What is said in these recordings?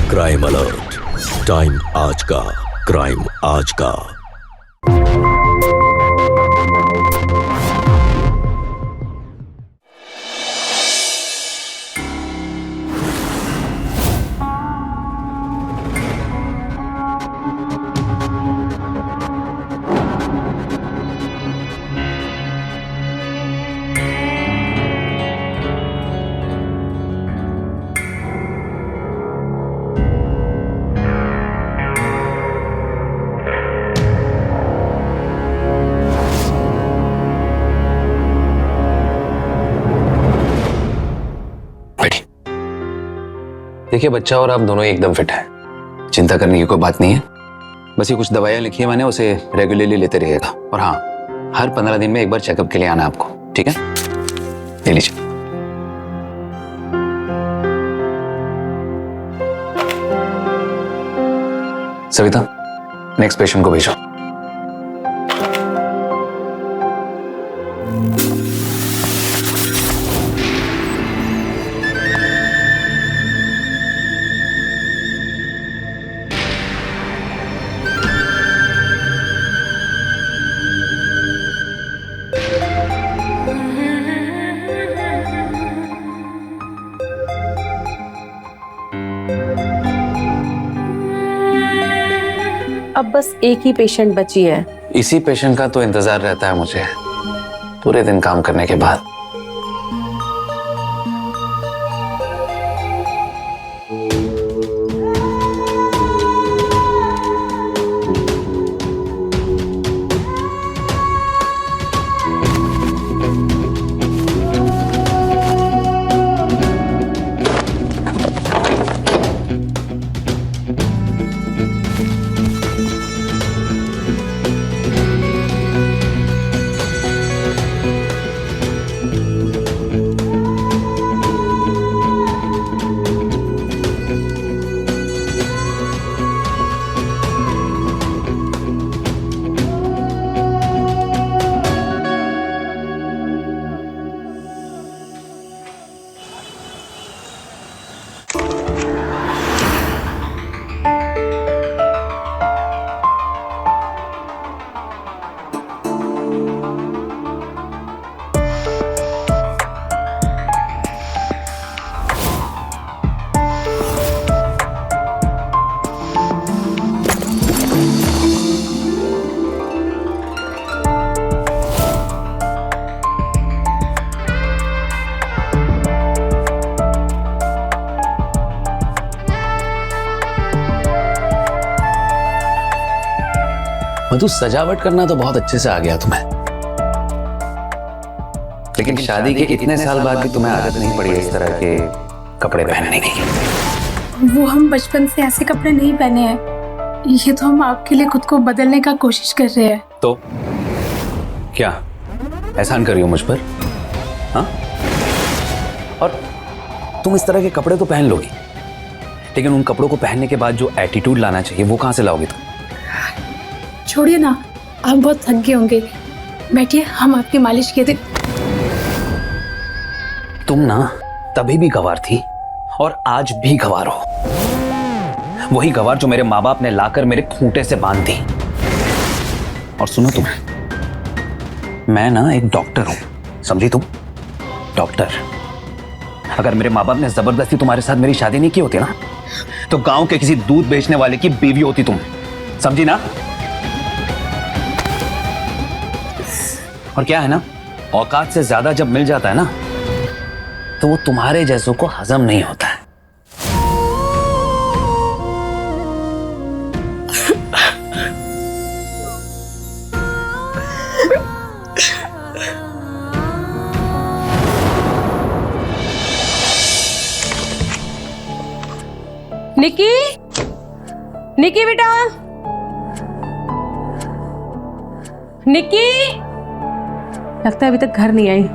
Crime alert, time आज का, crime आज का। देखिए, बच्चा और आप दोनों ही एकदम फिट हैं, चिंता करने की कोई बात नहीं है। बस ये कुछ दवाइयाँ लिखी है मैंने, उसे रेगुलरली लेते रहिएगा। और हाँ, हर 15 दिन में एक बार चेकअप के लिए आना आपको, ठीक है? ले लीजिए। सविता, नेक्स्ट पेशेंट को भेजो। अब बस एक ही पेशेंट बची है। इसी पेशेंट का तो इंतजार रहता है मुझे पूरे दिन काम करने के बाद। मधु, सजावट करना तो बहुत अच्छे से आ गया तुम्हें, लेकिन शादी के इतने साल बाद भी तुम्हें आदत नहीं पड़ी इस तरह के कपड़े पहनने की। वो हम बचपन से ऐसे कपड़े नहीं पहने हैं, ये तो हम आपके लिए खुद को बदलने का कोशिश कर रहे हैं। तो क्या एहसान कर रही हो मुझ पर? हाँ? और तुम इस तरह के कपड़े तो पहन लोगी, लेकिन उन कपड़ों को पहनने के बाद जो एटीट्यूड लाना चाहिए वो कहां से लाओगी तुम? छोड़िए ना, आप बहुत थक गए होंगे, बैठिए, हम आपकी मालिश किए थे। तुम ना तभी भी गंवार थी और आज भी गंवार हो। वही गंवार जो मेरे माँ बाप ने लाकर मेरे खूंटे से बांध दी। और सुनो तुम, मैं ना एक डॉक्टर हूं, समझी तुम? डॉक्टर। अगर मेरे माँ बाप ने जबरदस्ती तुम्हारे साथ मेरी शादी नहीं की होती ना, तो गांव के किसी दूध बेचने वाले की बीवी होती तुम, समझी ना? और क्या है ना, औकात से ज्यादा जब मिल जाता है ना, तो वो तुम्हारे जैसों को हजम नहीं होता है। निकी, निकी बेटा, निकी, लगता है अभी तक घर नहीं आई।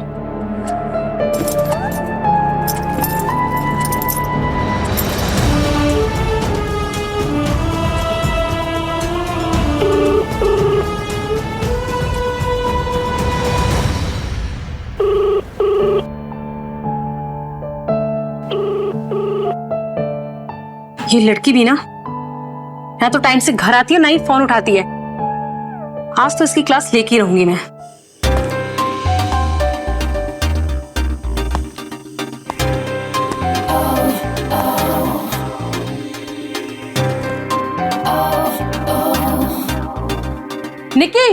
ये लड़की भी ना तो टाइम से घर आती है ना ही फोन उठाती है। आज तो इसकी क्लास लेके रहूंगी मैं। निक्की,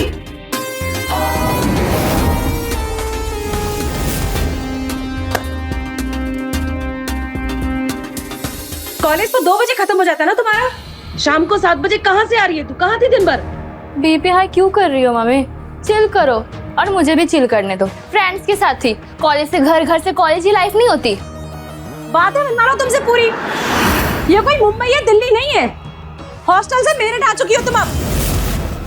कॉलेज तो 2 बजे खत्म हो जाता है ना तुम्हारा? शाम को 7 बजे कहाँ से आ रही है तू? कहाँ थी दिन भर? बीपी हाई क्यों कर रही हो मम्मी? चिल करो और मुझे भी चिल करने दो। फ्रेंड्स के साथ थी, कॉलेज से घर, घर से कॉलेज ही लाइफ नहीं होती। बातें बना लो तुमसे पूरी। ये कोई मुंबई या दिल्ली नहीं है। हॉस्टल से मेरे आ चुकी हो तुम अब।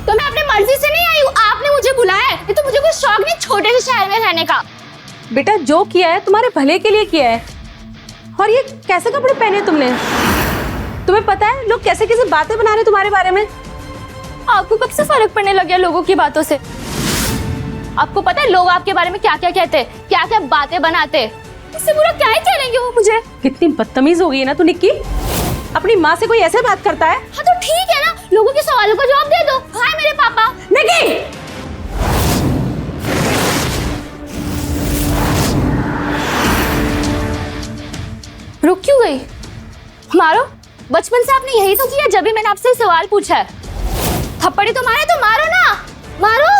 तो मैं अपनी मर्जी से नहीं आई हूँ, आपने मुझे बुलाया है। ये तो मुझे कोई शौक नहीं छोटे से शहर में रहने का। बेटा जो किया है तुम्हारे भले के लिए किया है। और ये कैसे कपड़े पहने तुमने? तुम्हें पता है लोग कैसे कैसे बातें बना रहे तुम्हारे बारे में? आपको कब से फर्क पड़ने लग गया लोगों की बातों से? आपको पता है लोग आपके बारे में क्या क्या कहते हैं, क्या क्या बातें बनाते हैं? इससे बुरा क्या ही करेंगे वो मुझे। कितनी बदतमीज हो गई है ना तू निक्की। अपनी माँ से कोई ऐसे बात करता है? हाँ तो ठीक है ना, लोगों के सवालों का जवाब दे दो। हाय मेरे पापा। निक्की, रुक क्यों गई? मारो। बचपन से आपने यही तो किया जब भी मैंने आपसे सवाल पूछा है। थप्पड़ी तो मारे तो मारो ना, मारो।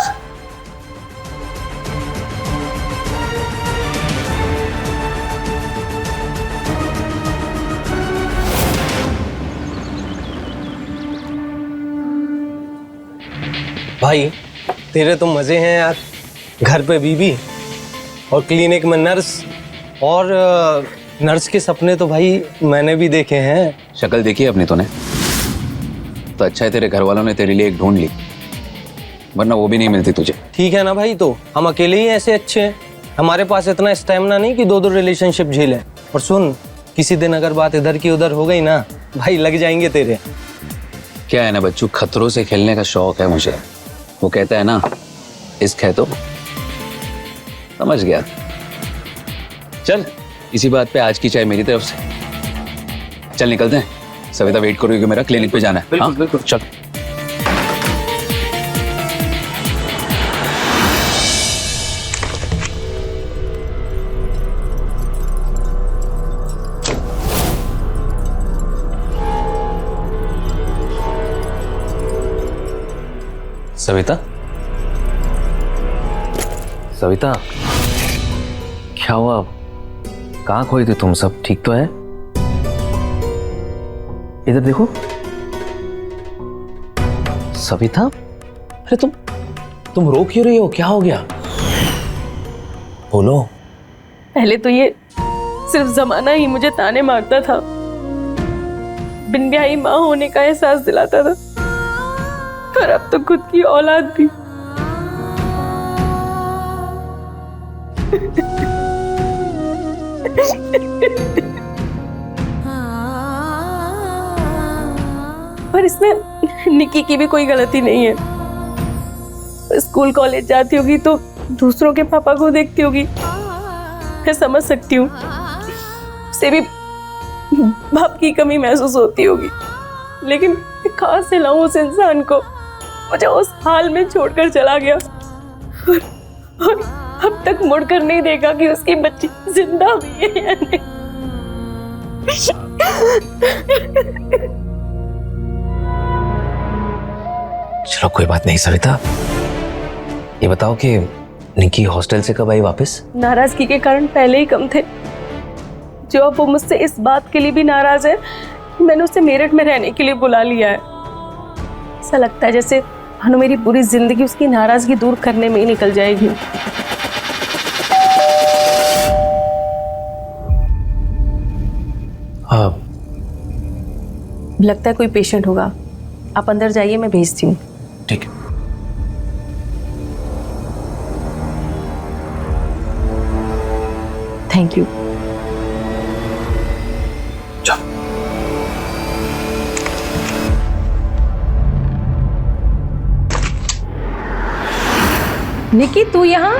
भाई तेरे तो मजे हैं यार। घर पे बीबी और क्लिनिक में नर्स, और नर्स के सपने तो भाई मैंने भी देखे हैं। शक्ल देखी अपनी तूने? तो अच्छा है तेरे घर वालों ने तेरे लिए एक ढूंढ ली, वरना वो भी नहीं मिलती तुझे। ठीक है ना भाई, तो हम अकेले ही ऐसे अच्छे हैं। हमारे पास इतना स्टैमिना नहीं कि 2-2 रिलेशनशिप झेलें। और सुन, किसी दिन अगर बात इधर की उधर हो गई ना भाई, लग जाएंगे तेरे। क्या है ना बच्चू, खतरों से खेलने का शौक है मुझे। वो कहता है ना, इश्क है तो समझ गया। चल इसी बात पे आज की चाय मेरी तरफ से। चल निकलते हैं, सविता वेट करोगी, मेरा क्लिनिक पे जाना है। बिल्कुल बिल्कुल चल। सविता, सविता क्या हुआ? कहाँ खोई थी तुम? सब ठीक तो है? इधर देखो। सविता, अरे तुम रो क्यों रही हो? क्या हो गया? बोलो। पहले तो ये सिर्फ जमाना ही मुझे ताने मारता था, बिन ब्याही माँ होने का एहसास दिलाता था, पर अब तो खुद की औलाद भी। पर इसमें निक्की की भी कोई गलती नहीं है। स्कूल कॉलेज जाती होगी तो दूसरों के पापा को देखती होगी, मैं समझ सकती हूँ। उसे भी बाप की कमी महसूस होती होगी, लेकिन कहाँ से लाऊं उस इंसान को? मुझे उस हाल में छोड़कर चला गया और अब तक मुड़कर नहीं देखा कि उसकी बच्ची जिंदा भी है या नहीं। चलो कोई बात नहीं सविता, ये बताओ कि निक्की हॉस्टल से कब आई वापस? नाराजगी के कारण पहले ही कम थे। जो अब वो मुझसे इस बात के लिए भी नाराज है, मैंने उसे मेरठ में रहने के लिए बुला लिया है। ऐसा लगता है जैसे भानु मेरी पूरी जिंदगी उसकी नाराजगी दूर करने में ही निकल जाएगी। हाँ। लगता है कोई पेशेंट होगा, आप अंदर जाइए, मैं भेजती हूँ। ठीक है। Thank you. निक्की तू यहाँ?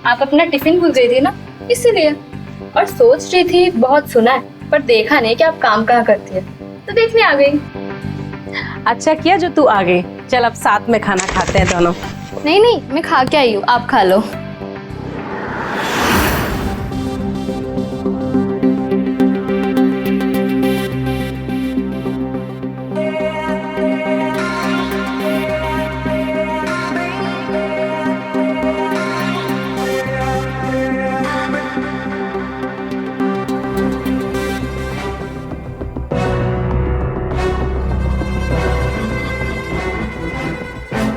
आप अपना टिफिन भूल गई थी ना, इसीलिए। और सोच रही थी, बहुत सुना है पर देखा नहीं कि आप काम कहाँ करती है, तो देखने आ गई। अच्छा किया जो तू आ गई। चल अब साथ में खाना खाते हैं दोनों। नहीं नहीं, मैं खा के आई हूँ, आप खा लो।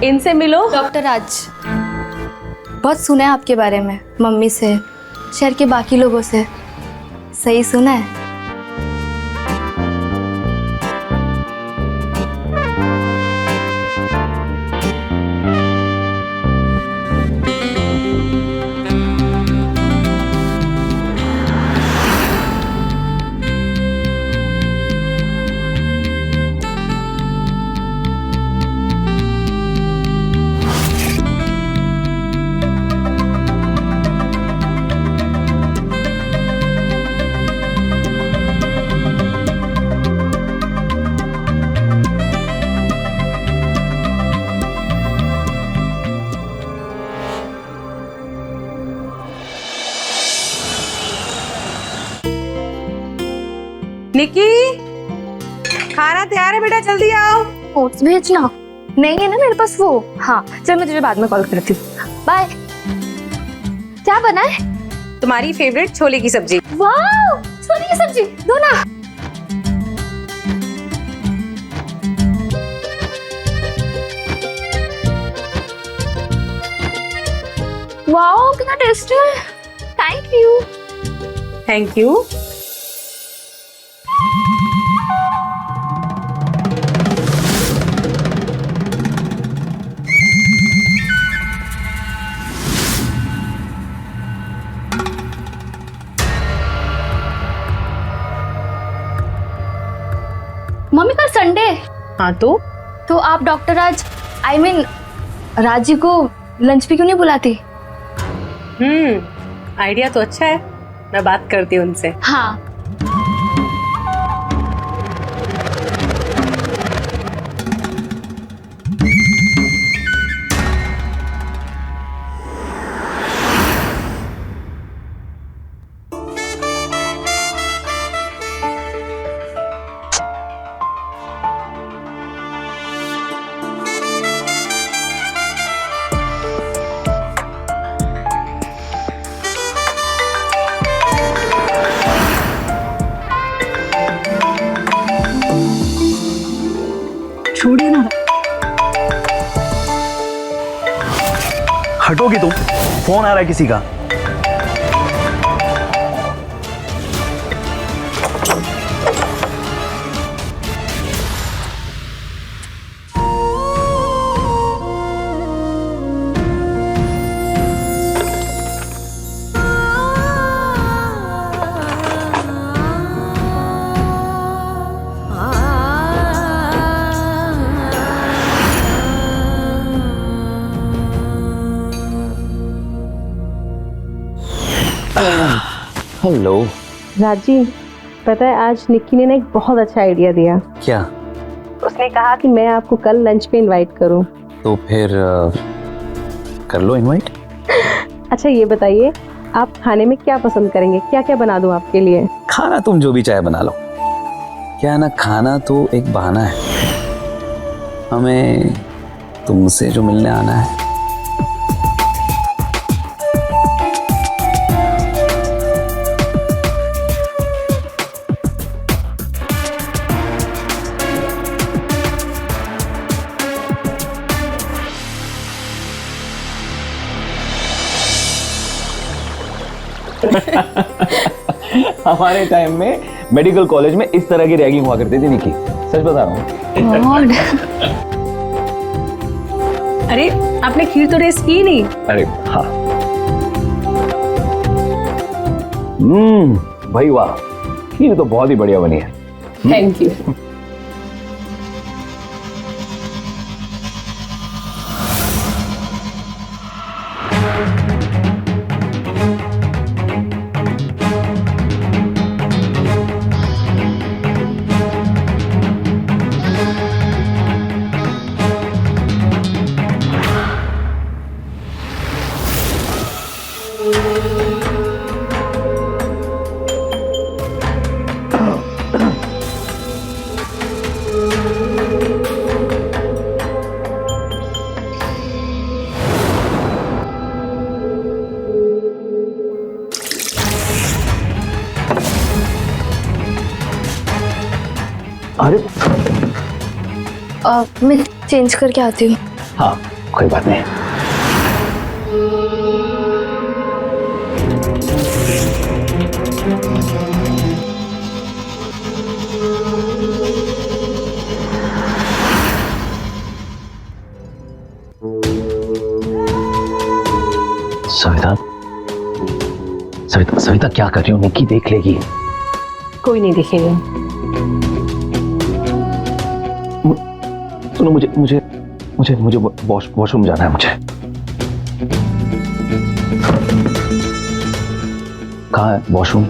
इनसे मिलो। डॉक्टर राज, बहुत सुना है आपके बारे में, मम्मी से, शहर के बाकी लोगों से। सही सुना है? निकी, खाना तैयार है बेटा, जल्दी आओ। ओट्स भेजना नहीं है ना मेरे पास वो। हाँ चल, मैं तुझे बाद में कॉल करती हूँ, बाय। क्या बना है? तुम्हारी फेवरेट छोले की सब्जी। वाह, छोले की सब्जी दो ना। वाह कितना टेस्टी है। Thank you. Thank you. Mummy कल संडे। हाँ तो आप doctor Raj, I mean Raj ji को लंच पे क्यों नहीं बुलाती? आइडिया तो अच्छा है, मैं बात करती हूँ उनसे। हाँ। छोड़िए ना। हटोगी तुम? फोन आ रहा है किसी का। हेलो राजी, पता है आज निक्की ने ना एक बहुत अच्छा आइडिया दिया। क्या? उसने कहा कि मैं आपको कल लंच पे इनवाइट करूं। तो फिर कर लो इनवाइट। अच्छा ये बताइए, आप खाने में क्या पसंद करेंगे? क्या क्या बना दूं आपके लिए? खाना तुम जो भी चाहे बना लो। क्या है ना, खाना तो एक बहाना है, हमें तुमसे जो मिलने आना है। हमारे टाइम में मेडिकल कॉलेज में इस तरह की रैगिंग हुआ करती थी निकी, सच बता रहा हूँ। अरे आपने खीर तो टेस्ट की नहीं? अरे हाँ, भाई वाह, खीर तो बहुत ही बढ़िया बनी है। Thank you. अरे मैं चेंज करके आती हूँ। हाँ, कोई बात नहीं। सविता, सविता, सविता क्या कर रही हो? निकी देख लेगी। कोई नहीं देखेगा। सुनो, मुझे मुझे मुझे मुझे वॉशरूम जाना है मुझे। कहाँ है वॉशरूम?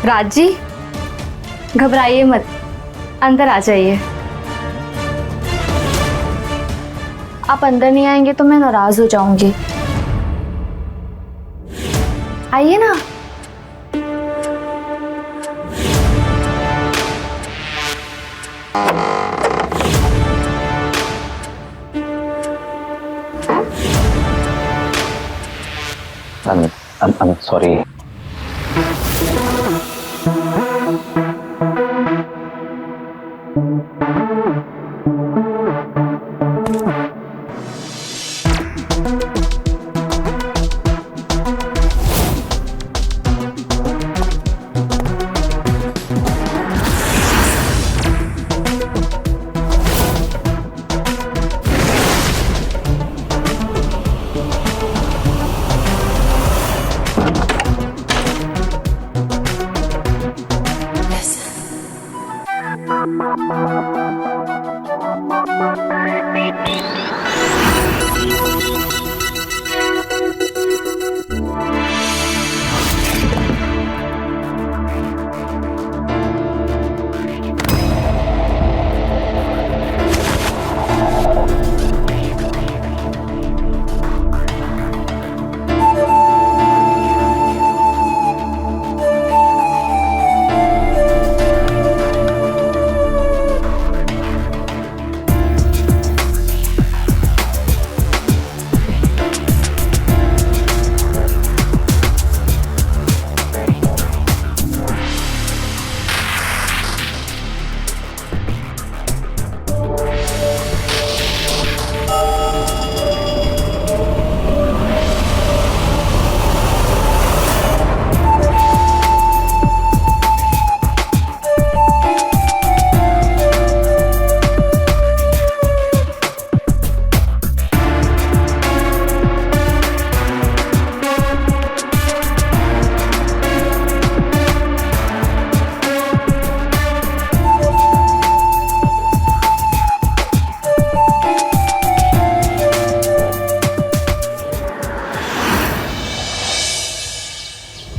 राज जी, घबराइए मत, अंदर आ जाइए। आप अंदर नहीं आएंगे तो मैं नाराज हो जाऊंगी। आइए ना। I'm sorry.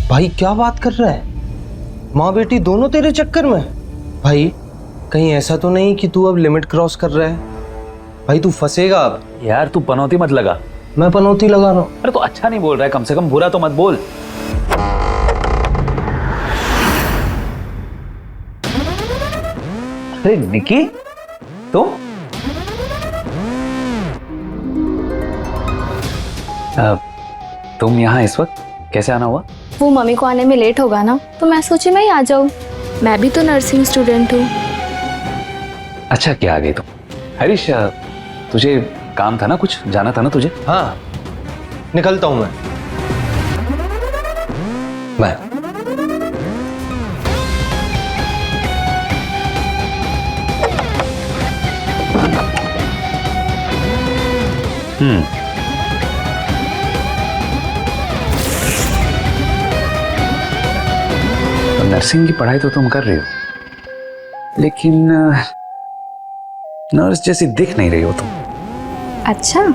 भाई क्या बात कर रहा है? माँ बेटी दोनों तेरे चक्कर में? भाई कहीं ऐसा तो नहीं कि तू अब लिमिट क्रॉस कर रहा है? भाई तू फंसेगा अब। यार तू पनौती मत लगा। मैं पनौती लगा रहा हूँ? अरे तो अच्छा नहीं बोल रहा है, कम से कम बुरा तो मत बोल। अरे निकी, तुम यहाँ इस वक्त कैसे आना हुआ? वो मम्मी को आने में लेट होगा ना, तो मैं सोची मैं ही आ जाऊँ। मैं भी तो नर्सिंग स्टूडेंट हूँ। अच्छा क्या आ गई तुम? हरीश, तुझे काम था ना, कुछ जाना था ना तुझे? हाँ, निकलता हूँ मैं। बाय। तो नर्सिंग की पढ़ाई तो तुम कर रही हो, लेकिन नर्स जैसी दिख नहीं रही हो तुम। अच्छा,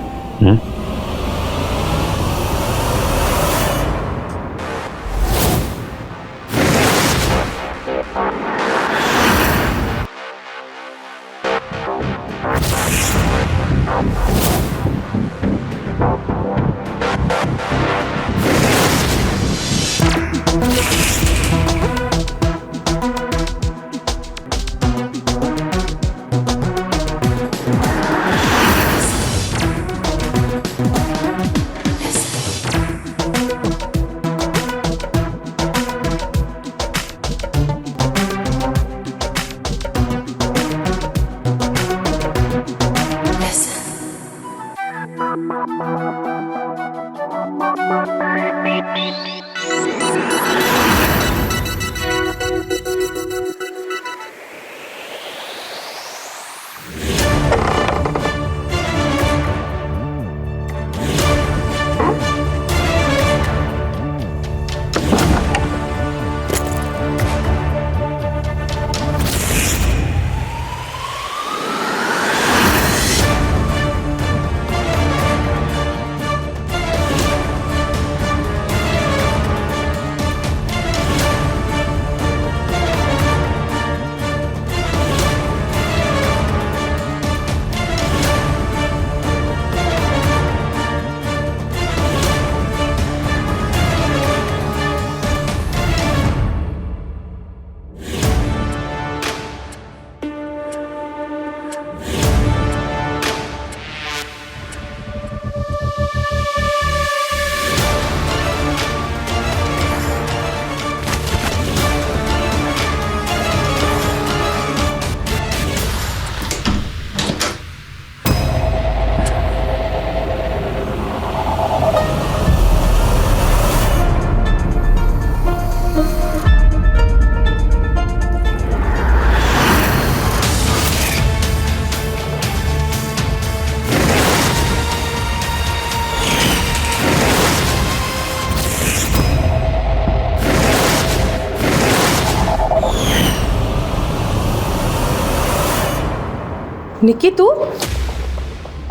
निक्की तू?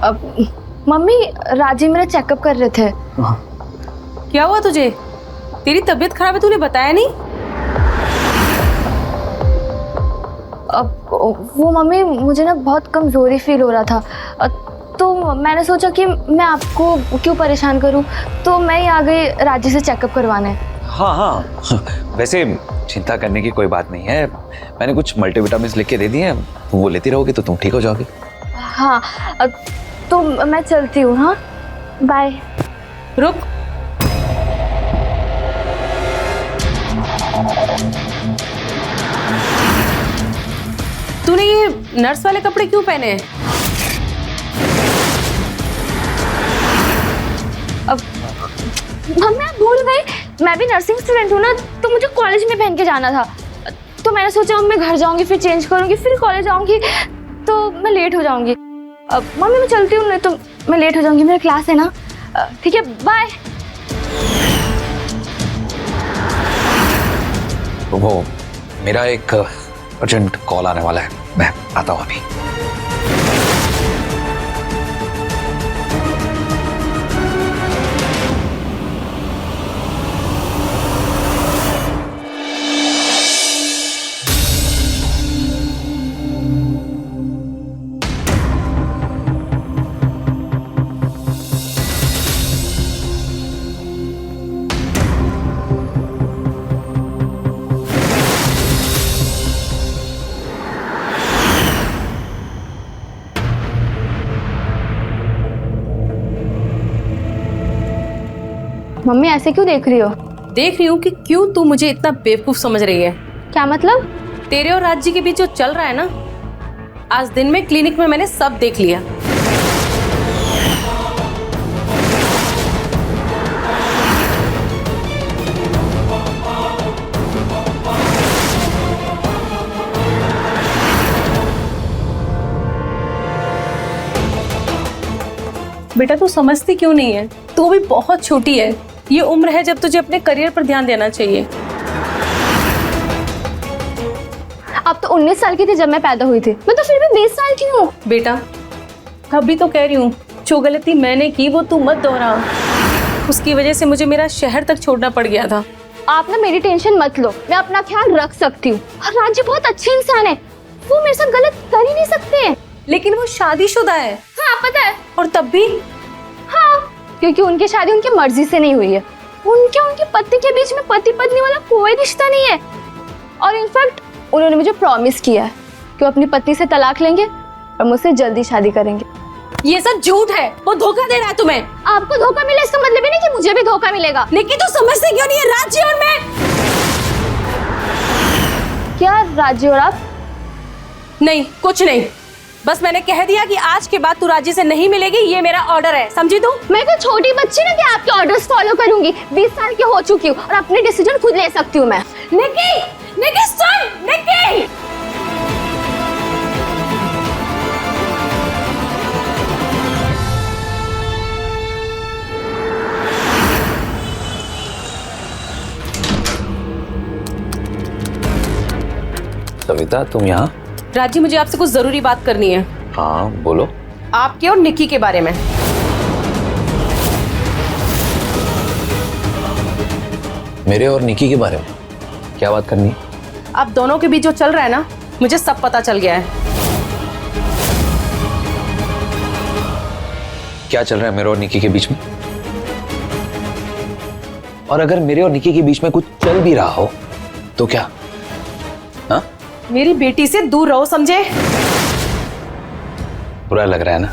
अब मम्मी राजीव मेरा चेकअप कर रहे थे। क्या हुआ तुझे? तेरी तबीयत खराब है, तूने बताया नहीं? अब वो मम्मी मुझे ना बहुत कमज़ोरी फील हो रहा था, तो मैंने सोचा कि मैं आपको क्यों परेशान करूं, तो मैं ही आ गई राजीव से चेकअप करवाने। हाँ हाँ, वैसे चिंता करने की कोई बात नहीं है। मैंने कुछ मल्टीविटामिन्स लिख के दे दिए हैं, वो लेती रहोगी तो तुम ठीक हो जाओगी। हाँ, तो मैं चलती हूँ। हाँ, बाय। रुक, तूने ये नर्स वाले कपड़े क्यों पहने हैं? अब मम्मी आप भूल गई, मैं भी नर्सिंग स्टूडेंट हूँ ना, तो मुझे कॉलेज में पहन के जाना था। तो मैंने सोचा अब मैं घर जाऊंगी, फिर चेंज करूंगी, फिर कॉलेज आऊंगी, तो मैं लेट हो जाऊंगी। अब मम्मी मैं चलती हूँ, नहीं तो मैं लेट हो जाऊंगी, मेरा क्लास है ना। ठीक है, बाय। वो मेरा एक अर्जेंट कॉल आने वाला है, मैं आता हूँ अभी। मम्मी ऐसे क्यों देख रही हो? देख रही हूँ कि क्यों तू मुझे इतना बेवकूफ समझ रही है। क्या मतलब? तेरे और राज जी के बीच जो चल रहा है ना, आज दिन में क्लिनिक में मैंने सब देख लिया। बेटा तू समझती क्यों नहीं है? तू भी बहुत छोटी है। ये उम्र है जब तुझे अपने करियर पर ध्यान देना चाहिए। अब तो 19 साल की थी जब मैं पैदा हुई थी, मैं तो फिर भी 20 साल की हूँ। बेटा तब भी तो कह रही हूँ, जो गलती मैंने की वो तू मत दोहरा। उसकी वजह से मुझे मेरा शहर तक छोड़ना पड़ गया था। आप ना मेरी टेंशन मत लो, मैं अपना ख्याल रख सकती हूँ। और राज्य बहुत अच्छे इंसान है, वो मेरे साथ गलत कर ही नहीं सकते। लेकिन वो शादीशुदा है। हाँ पता है। और तब भी? हाँ, क्योंकि उनकी शादी उनकी मर्जी से नहीं हुई है। उनके पति के बीच में पति पत्नी वाला कोई रिश्ता नहीं है। और इनफैक्ट उन्होंने मुझे प्रॉमिस किया है कि वो अपनी पत्नी से तलाक लेंगे और मुझसे जल्दी शादी करेंगे। ये सब झूठ है, वो धोखा दे रहा है तुम्हें। आपको धोखा मिले इसका मतलब ही नहीं कि मुझे भी धोखा मिलेगा। निकी तू समझते क्यों नहीं है? राज्य और मैं। क्या राज्य और आप? नहीं कुछ नहीं, बस मैंने कह दिया कि आज के बाद तू राज्य से नहीं मिलेगी, ये मेरा ऑर्डर है, समझी तू? मैं कोई छोटी बच्ची ना कि आपके ऑर्डर्स फॉलो करूंगी। 20 साल की हो चुकी हूँ और अपने डिसीजन खुद ले सकती हूँ मैं। निकी, निकी सुन, निकी। सविता तुम यहाँ? राज्य मुझे आपसे कुछ जरूरी बात करनी है। हाँ बोलो। आपके और निकी के बारे में। मेरे और निकी के बारे में क्या बात करनी है? आप दोनों के बीच जो चल रहा है ना, मुझे सब पता चल गया है। क्या चल रहा है मेरे और निकी के बीच में? और अगर मेरे और निकी के बीच में कुछ चल भी रहा हो तो क्या? हाँ? मेरी बेटी से दूर रहो, समझे? बुरा लग रहा है ना?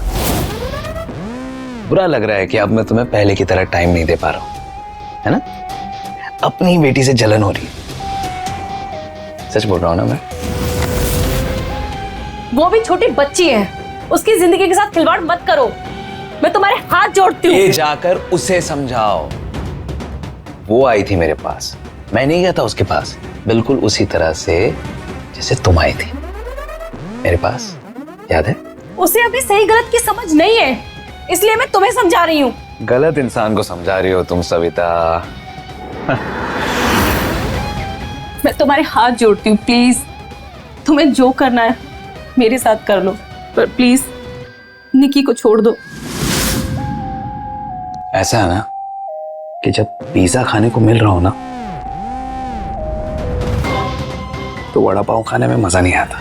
बुरा लग रहा है कि अब मैं तुम्हें पहले की तरह टाइम नहीं दे पा रहा हूं, है ना? अपनी बेटी से जलन हो रही है। सच बोल रहा हूं ना मैं? वो भी छोटी बच्ची है, उसकी जिंदगी के साथ खिलवाड़ मत करो। मैं तुम्हारे हाथ जोड़ती हूँ। ये जाकर उसे समझाओ। वो आई थी मेरे पास, मैं नहीं गया था उसके पास, बिल्कुल उसी तरह से जैसे तुम आई थी मेरे पास, याद है? उसे अभी सही गलत की समझ नहीं है, इसलिए मैं तुम्हें समझा रही हूँ। गलत इंसान को समझा रही हो तुम सविता। मैं तुम्हारे हाथ जोड़ती हूँ, प्लीज तुम्हें जो करना है मेरे साथ कर लो, पर प्लीज निकी को छोड़ दो। ऐसा है ना कि जब पिज्जा खाने को मिल रहा हो ना तो वड़ा पाव खाने में मजा नहीं आता।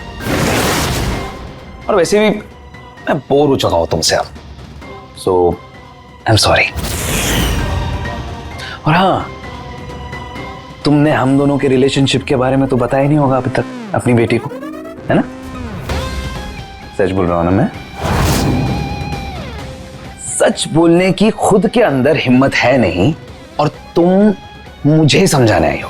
और वैसे भी मैं बोर हो चुका हूं तुमसे अब, सो आई एम सॉरी। और हाँ, तुमने हम दोनों के रिलेशनशिप के बारे में तो बताया नहीं होगा अभी तक अपनी बेटी को, है ना? सच बोल रहा हूं ना मैं? सच बोलने की खुद के अंदर हिम्मत है नहीं और तुम मुझे समझाने आई हो।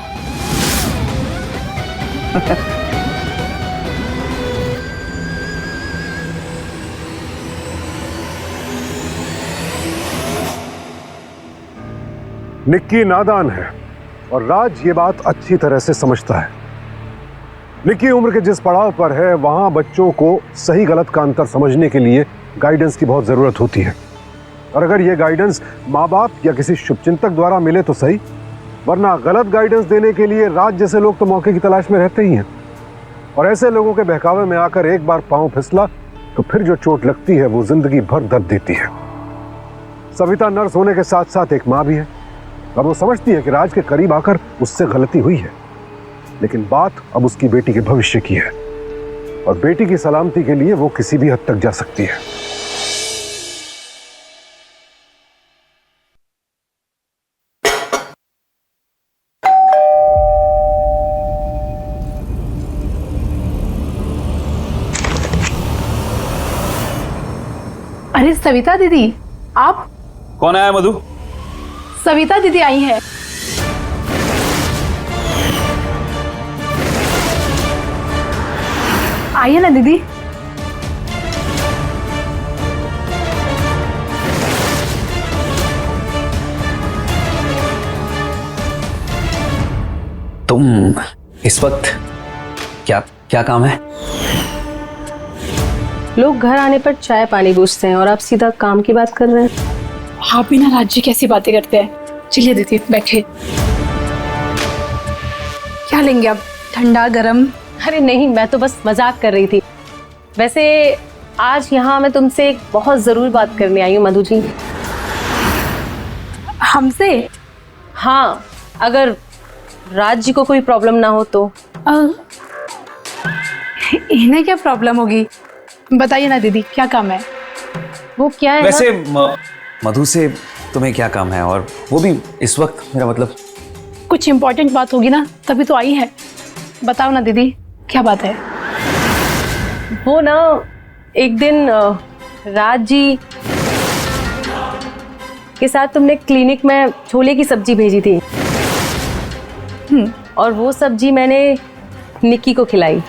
निक्की नादान है और राज ये बात अच्छी तरह से समझता है। निक्की उम्र के जिस पड़ाव पर है वहां बच्चों को सही गलत का अंतर समझने के लिए गाइडेंस की बहुत जरूरत होती है। और अगर ये गाइडेंस माँ बाप या किसी शुभचिंतक द्वारा मिले तो सही, वरना गलत गाइडेंस देने के लिए राज जैसे लोग तो मौके की तलाश में रहते ही हैं। और ऐसे लोगों के बहकावे में आकर एक बार पांव फिसला तो फिर जो चोट लगती है वो जिंदगी भर दर्द देती है। सविता नर्स होने के साथ साथ एक माँ भी है और वो समझती है कि राज के करीब आकर उससे गलती हुई है, लेकिन बात अब उसकी बेटी के भविष्य की है और बेटी की सलामती के लिए वो किसी भी हद तक जा सकती है। अरे सविता दीदी, आप? कौन आया मधु? सविता दीदी आई है। आइए ना दीदी। तुम इस वक्त क्या क्या काम है? लोग घर आने पर चाय पानी पूछते हैं और आप सीधा काम की बात कर रहे हैं। आप भी ना राज्य कैसी बातें करते हैं। चलिए दीदी बैठे। क्या लेंगे आप, ठंडा गरम? अरे नहीं, मैं तो बस मजाक कर रही थी। वैसे आज यहाँ मैं तुमसे एक बहुत ज़रूर बात करने आई हूँ मधु जी। हमसे? हाँ, अगर राज जी को कोई प्रॉब्लम ना हो तो। इन्हें क्या प्रॉब्लम होगी, बताइए ना दीदी, क्या काम है? वो क्या है वैसे मधु से तुम्हें क्या काम है, और वो भी इस वक्त? मेरा मतलब कुछ इम्पोर्टेंट बात होगी ना, तभी तो आई है। बताओ ना दीदी, क्या बात है? वो ना एक दिन राज जी के साथ तुमने क्लिनिक में छोले की सब्जी भेजी थी। और वो सब्जी मैंने निक्की को खिलाई।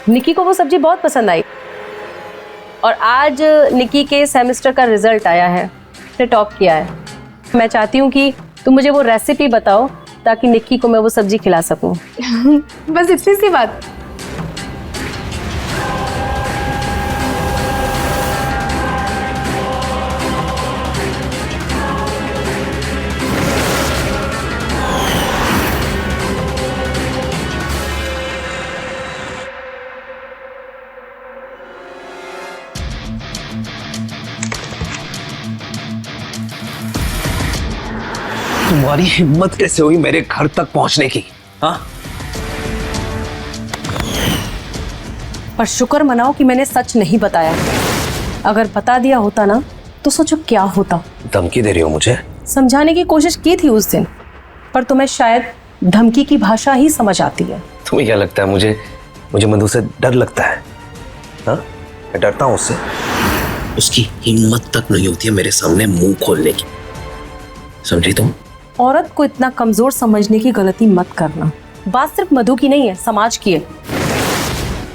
निक्की को वो सब्जी बहुत पसंद आई। और आज निक्की के सेमेस्टर का रिजल्ट आया है, उसने टॉप किया है। मैं चाहती हूँ कि तुम मुझे वो रेसिपी बताओ ताकि निक्की को मैं वो सब्जी खिला सकूं। बस इतनी सी बात? तुम्हारी हिम्मत कैसे हुई मेरे घर तक पहुंचने की? हाँ, पर शुक्र मनाओ कि मैंने सच नहीं बताया। अगर बता दिया होता ना तो सोचो क्या होता। धमकी दे रही हो मुझे? समझाने की कोशिश की थी उस दिन, पर तुम्हें शायद धमकी की भाषा ही समझ आती है। तुम्हें क्या लगता है मुझे मधु से डर लगता है? हाँ, मैं डरता हूँ उससे? उसकी हिम्मत तक नहीं होती है मेरे सामने मुंह खोलने की, समझी तुम? औरत को इतना कमजोर समझने की गलती मत करना। बात सिर्फ मधु की नहीं है, समाज की है।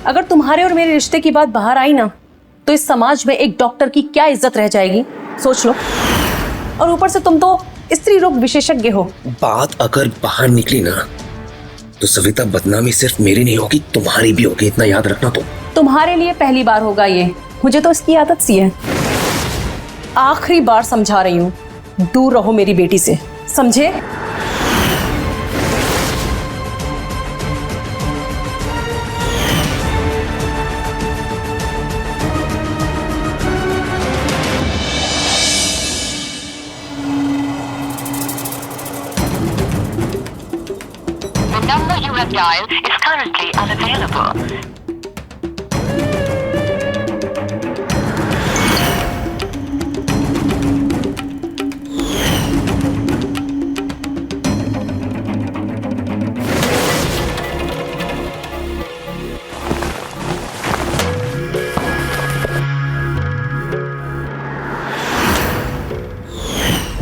अगर तुम्हारे और मेरे रिश्ते की बात बाहर आई ना तो इस समाज में एक डॉक्टर की क्या इज्जत रह जाएगी, सोच लो। और ऊपर से तुम तो स्त्री रोग विशेषज्ञ हो। बात अगर बाहर निकली ना तो सविता, बदनामी सिर्फ मेरी नहीं होगी, तुम्हारी भी होगी, इतना याद रखना। तुम्हारे लिए पहली बार होगा ये, मुझे तो इसकी आदत सी है। आखिरी बार समझा रही हूँ, दूर रहो मेरी बेटी से, समझे? The number you have dialed is currently unavailable.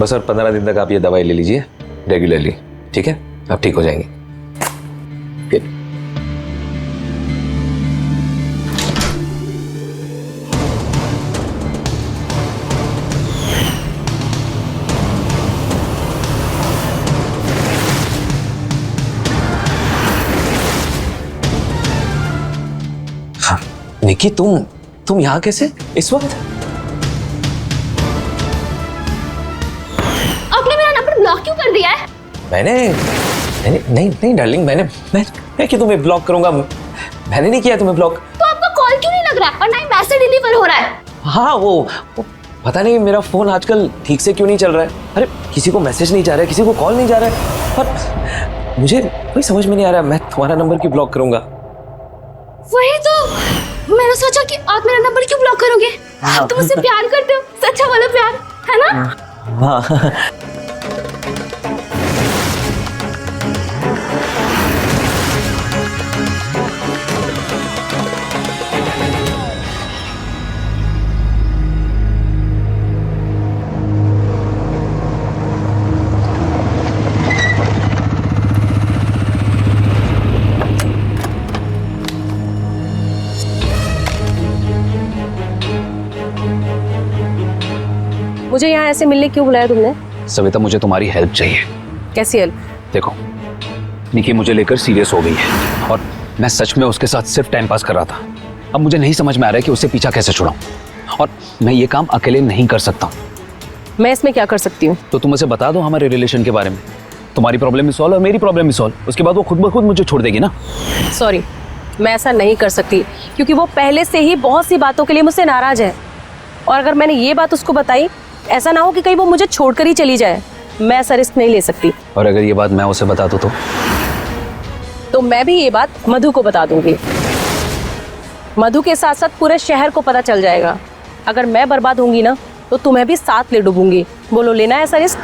बस और 15 दिन तक आप ये दवाई ले लीजिए रेगुलरली, ठीक है? आप ठीक हो जाएंगे। Good. हाँ, निकी तुम यहाँ कैसे इस वक्त? आपने मेरा नंबर ब्लॉक क्यों कर दिया है? नहीं डार्लिंग, मैं क्यों तुम्हें ब्लॉक करूंगा? मैंने नहीं किया तुम्हें ब्लॉक। तो आपका कॉल क्यों नहीं लग रहा है और ना ही मैसेज डिलीवर हो रहा है? हाँ, वो पता नहीं मेरा फोन आजकल ठीक से क्यों नहीं चल रहा है। अरे किसी को मैसेज नहीं जा रहा है, किसी को कॉल नहीं जा रहा है, पर मुझे कोई समझ में नहीं आ रहा है मैं तुम्हारा नंबर क्यों ब्लॉक करूंगा। वही तो मैंने सोचा कि आप मेरा नंबर क्यों ब्लॉक करोगे? आप तो मुझसे प्यार करते हो, सच्चा वाला प्यार, है ना? हाँ। मुझे यहाँ ऐसे मिलने क्यों बुलाया तुमने? सविता, मुझे तुम्हारी हेल्प चाहिए। कैसी हेल्प? देखो, निकी मुझे लेकर सीरियस हो गई है और मैं सच में उसके साथ सिर्फ टाइम पास कर रहा था। अब मुझे नहीं समझ में आ रहा है कि उससे पीछा कैसे छुड़ाऊं, और मैं ये काम अकेले नहीं कर सकता हूं। मैं इसमें क्या कर सकती हूँ? तो तुम उसे बता दो हमारे रिलेशन के बारे में, तुम्हारी प्रॉब्लम भी सॉल्व और मेरी प्रॉब्लम भी सॉल्व। उसके बाद वो खुद ब खुद मुझे छोड़ देगी ना। सॉरी, मैं ऐसा नहीं कर सकती, क्योंकि वो पहले से ही बहुत सी बातों के लिए मुझसे नाराज है। और अगर मैंने ये बात उसको बताई, ऐसा ना हो कि कहीं वो मुझे छोड़कर ही चली जाए। मैं ऐसा रिस्क नहीं ले सकती। और अगर ये बात मैं उसे बता दूं तो मैं भी ये बात मधु को बता दूंगी। मधु के साथ साथ पूरे शहर को पता चल जाएगा। अगर मैं बर्बाद होंगी ना, तो तुम्हें भी साथ ले डूबूंगी। बोलो, लेना है ऐसा रिस्क?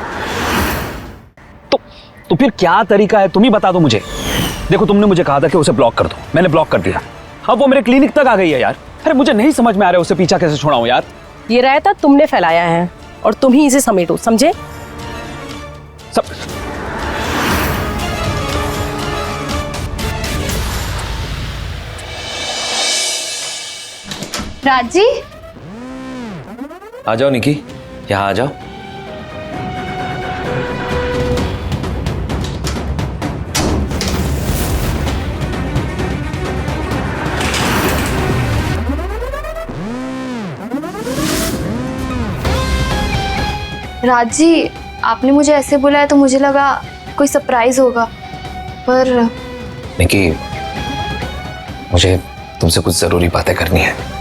तो फिर क्या तरीका है, तुम ही बता दो मुझे। देखो, तुमने मुझे कहा था कि उसे ब्लॉक कर दो, मैंने ब्लॉक कर दिया। अब वो मेरे क्लिनिक तक आ गई है यार। अरे मुझे नहीं समझ में आ रहा है उसे पीछा कैसे छुड़ाऊं यार। ये रायता तुमने फैलाया है और तुम ही इसे समेटो, समझे? सब राजी, आ जाओ निकी, यहाँ आ जाओ। राजी, आपने मुझे ऐसे बुलाया तो मुझे लगा कोई सरप्राइज होगा, पर निकी, मुझे तुमसे कुछ जरूरी बातें करनी है।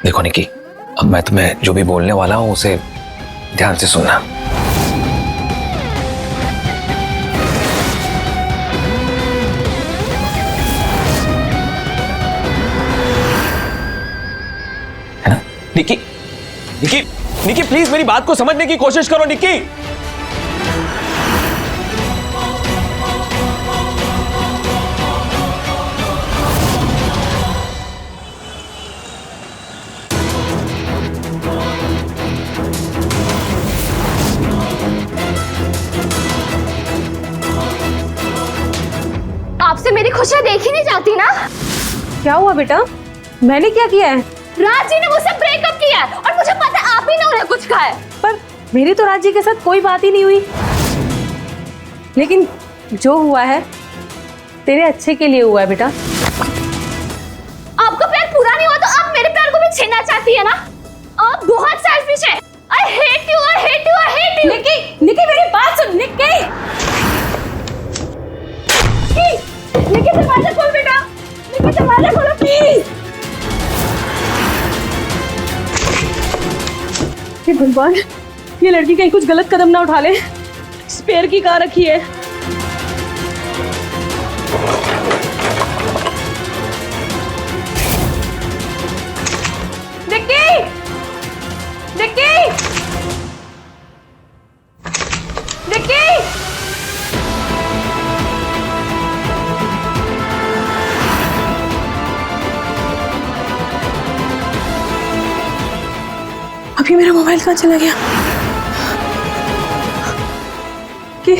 देखो निकी, अब मैं तुम्हें जो भी बोलने वाला हूं उसे ध्यान से सुनना। है ना? निकी, निकी, निकी प्लीज मेरी बात को समझने की कोशिश करो निकी। आपसे मेरी खुशियां देखी नहीं जाती ना? क्या हुआ बेटा? मैंने क्या किया है? राजी ने मुझसे ब्रेकअप किया है और मुझे पता है आप ही ने उन्हें कुछ कहा है। पर मेरी तो राजी के साथ कोई बात ही नहीं हुई। लेकिन जो हुआ है तेरे अच्छे के लिए हुआ है बेटा। आपका प्यार पूरा नहीं हुआ तो आप मेरे प्यार को भी छीनना चाहती है ना? आप बहुत सेल्फिश है। I hate you, I hate you, I hate you। निकी, निकी मेरी बात सुन। निकी, निकी दरवाजा खोल बेटा। निकी दरवाजा खोलो प्लीज। हे भगवान, ये लड़की कहीं कुछ गलत कदम ना उठा ले। स्पेयर की कार रखी है। निकी, निकी, निकी। अभी मेरा मोबाइल कहाँ चला गया? कि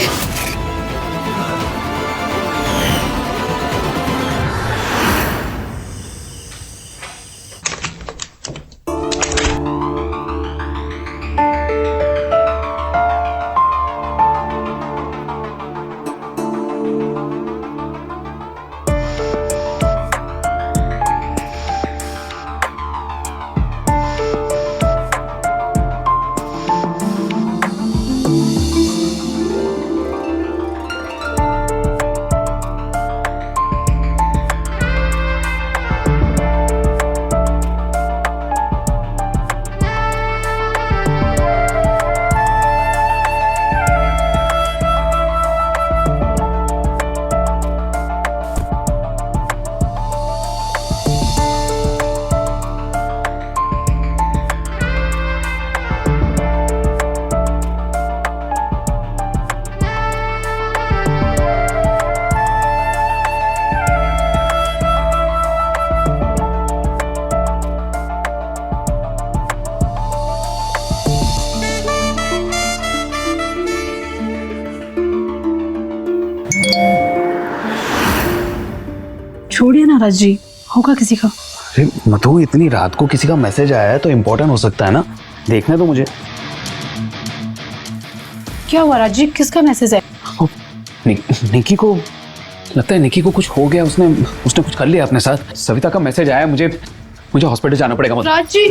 छोड़िए ना राजी, होगा किसी का। अरे मधु, इतनी रात को किसी का मैसेज आया है तो इम्पोर्टेंट हो सकता है ना, देखने दो मुझे। क्या हुआ राजी, किसका मैसेज है? निकी को लगता है निकी को कुछ हो गया, उसने कुछ कर लिया अपने साथ। सविता का मैसेज आया, मुझे हॉस्पिटल जाना पड़ेगा। मधु, राजी,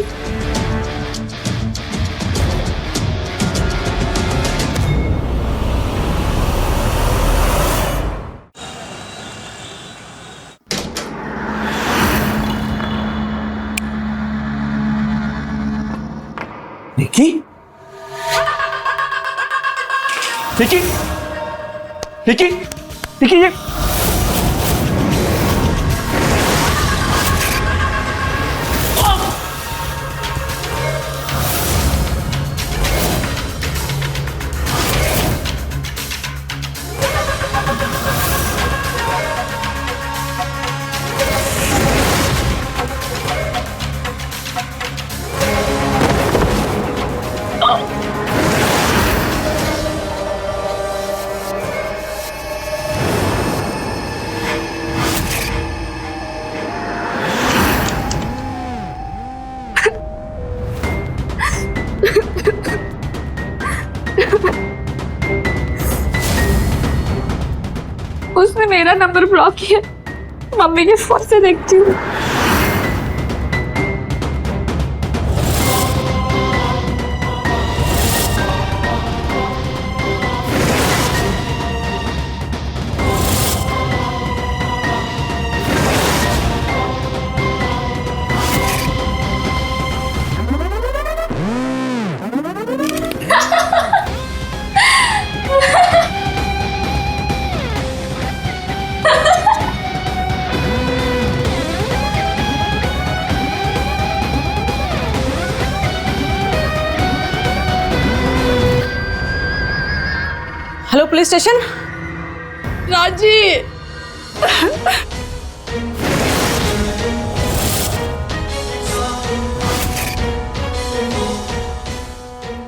निकी निकी निकी निकी, ये उसने मेरा नंबर ब्लॉक किया। मम्मी के फोन से देखती हूँ। Hello police station. राजी,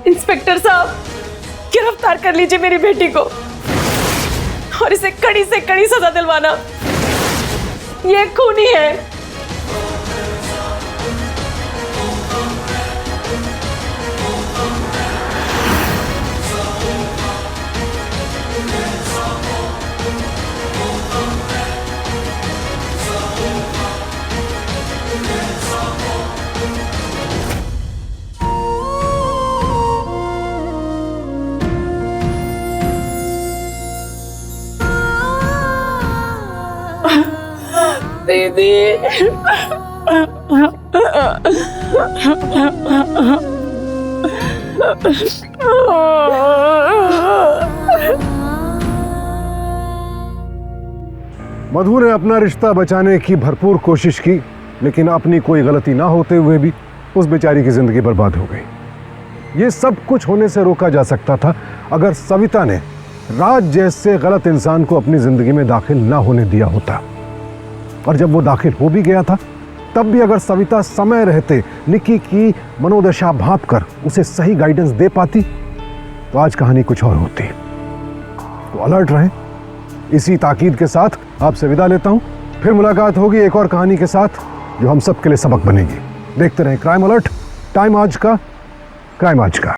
इंस्पेक्टर साहब, गिरफ्तार कर लीजिए मेरी बेटी को और इसे कड़ी से कड़ी सजा दिलवाना। ये खूनी है। दीदी, मधु ने अपना रिश्ता बचाने की भरपूर कोशिश की, लेकिन अपनी कोई गलती ना होते हुए भी उस बेचारी की जिंदगी बर्बाद हो गई। ये सब कुछ होने से रोका जा सकता था अगर सविता ने राज जैसे गलत इंसान को अपनी जिंदगी में दाखिल ना होने दिया होता। और जब वो दाखिल हो भी गया था, तब भी अगर सविता समय रहते निकी की मनोदशा भांप कर उसे सही गाइडेंस दे पाती, तो आज कहानी कुछ और होती। तो अलर्ट रहें। इसी ताकीद के साथ आपसे विदा लेता हूं। फिर मुलाकात होगी एक और कहानी के साथ जो हम सब के लिए सबक बनेगी। देखते रहें क्राइम अलर्ट, टाइम आज का, क्राइम आज का।